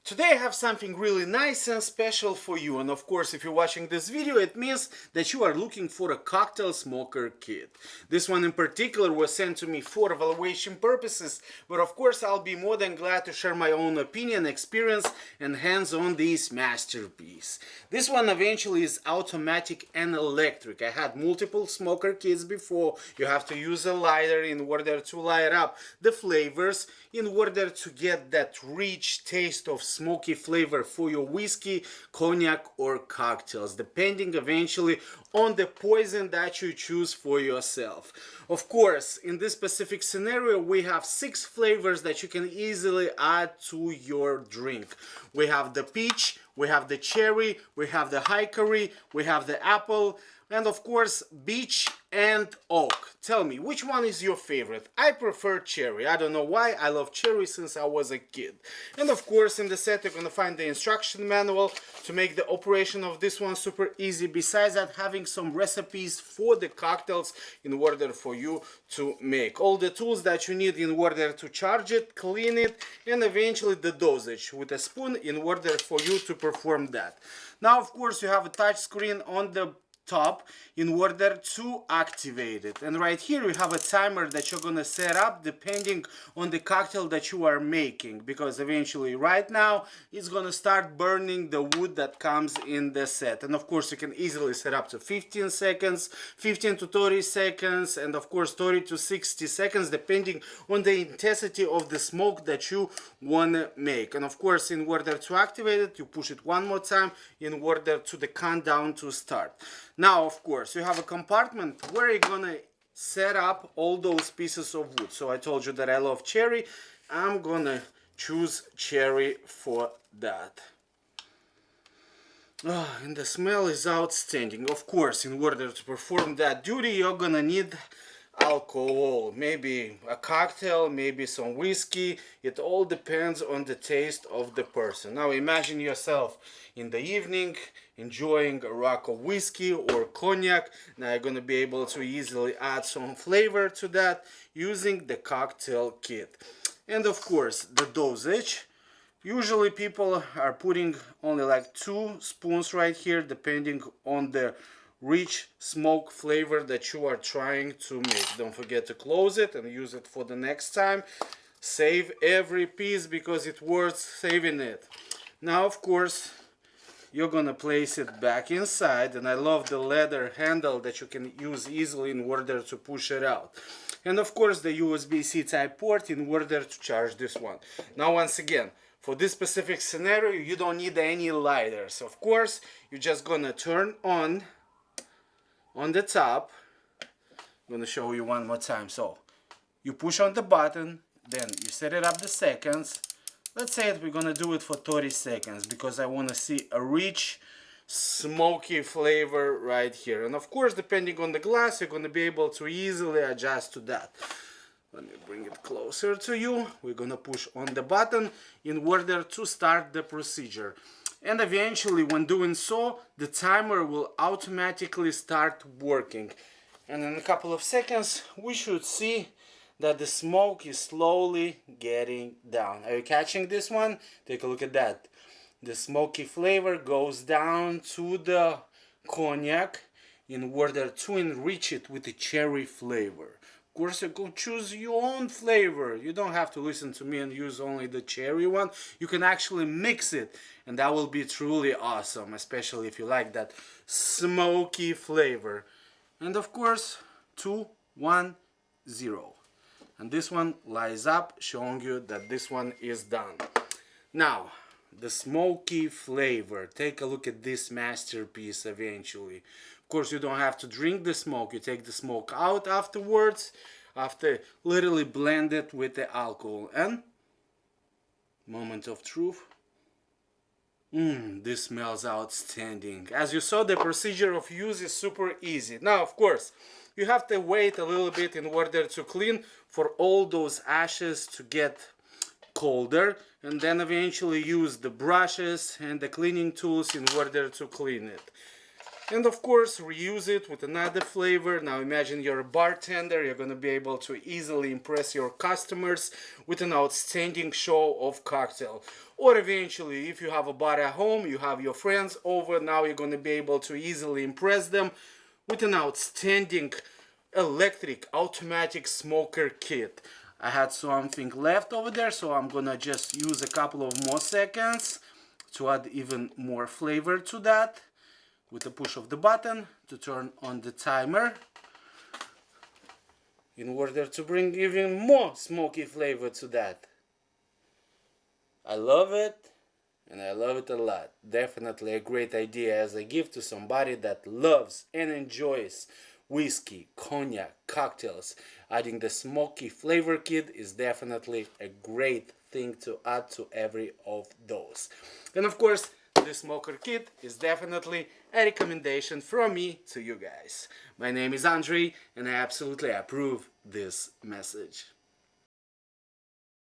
Today I have something really nice and special for you, and of course if you're watching this video it means that you are looking for a cocktail smoker kit. This one in particular was sent to me for evaluation purposes, but of course I'll be more than glad to share my own opinion, experience and hands on this masterpiece. This one eventually is automatic and electric. I had multiple smoker kits before. You have to use a lighter in order to light up the flavors, in order to get that rich taste of smoky flavor for your whiskey, cognac or cocktails, depending eventually on the poison that you choose for yourself. Of course, in this specific scenario we have 6 flavors that you can easily add to your drink. We have the peach, we have the cherry, we have the hickory, we have the apple, and of course beech and oak. Tell me, which one is your favorite? I prefer cherry. I don't know why. I love cherry since I was a kid. And of course in the set you're gonna find the instruction manual to make the operation of this one super easy. Besides that, having some recipes for the cocktails in order for you to make. All the tools that you need in order to charge it, clean it, and eventually the dosage with a spoon in order for you to perform that. Now of course you have a touch screen on the top in order to activate it, and right here you have a timer that you're gonna set up depending on the cocktail that you are making, because eventually right now it's gonna start burning the wood that comes in the set. And of course you can easily set up to 15 seconds, 15 to 30 seconds, and of course 30 to 60 seconds depending on the intensity of the smoke that you wanna make. And of course in order to activate it you push it one more time in order to the countdown to start. Now of course you have a compartment where you're gonna set up all those pieces of wood. So I told you that I love cherry. I'm gonna choose cherry for that. And the smell is outstanding. Of course in order to perform that duty you're gonna need alcohol, maybe a cocktail, maybe some whiskey. It all depends on the taste of the person. Now imagine yourself in the evening enjoying a rack of whiskey or cognac. Now you're gonna be able to easily add some flavor to that using the cocktail kit. And of course the dosage. Usually people are putting only like 2 spoons right here depending on the rich smoke flavor that you are trying to make. Don't forget to close it and use it for the next time. Save every piece because it's worth saving it. Now of course you're gonna place it back inside, and I love the leather handle that you can use easily in order to push it out. And of course the USB-C type port in order to charge this one. Now once again, for this specific scenario you don't need any lighters. Of course you're just gonna turn on the top. I'm gonna show you one more time. So you push on the button, then you set it up the seconds. Let's say that we're gonna do it for 30 seconds because I want to see a rich smoky flavor right here. And of course depending on the glass you're gonna be able to easily adjust to that. Let me bring it closer to you. We're gonna push on the button in order to start the procedure. And eventually when doing so the timer will automatically start working, and in a couple of seconds we should see that the smoke is slowly getting down. Are you catching this one? Take a look at that. The smoky flavor goes down to the cognac in order to enrich it with the cherry flavor. Of course you can choose your own flavor. You don't have to listen to me and use only the cherry one. You can actually mix it and that will be truly awesome, especially if you like that smoky flavor. And of course 2, 1, 0. And this one lights up showing you that this one is done. Now the smoky flavor. Take a look at this masterpiece eventually. Of course you don't have to drink the smoke. You take the smoke out afterwards, after literally blend it with the alcohol. And moment of truth. This smells outstanding. As you saw, the procedure of use is super easy. Now of course you have to wait a little bit in order to clean, for all those ashes to get colder, and then eventually use the brushes and the cleaning tools in order to clean it. And of course reuse it with another flavor. Now imagine you're a bartender, you're going to be able to easily impress your customers with an outstanding show of cocktail. or eventually if you have a bar at home, you have your friends over, now you're going to be able to easily impress them with an outstanding electric automatic smoker kit. I had something left over there, so I'm gonna just use a couple of more seconds to add even more flavor to that with a push of the button to turn on the timer in order to bring even more smoky flavor to that. I love it, and I love it a lot. Definitely a great idea as a gift to somebody that loves and enjoys whiskey, cognac, cocktails. Adding the smoky flavor kit is definitely a great thing to add to every of those. And of course, the smoker kit is definitely a recommendation from me to you guys. My name is Andrei, and I absolutely approve this message.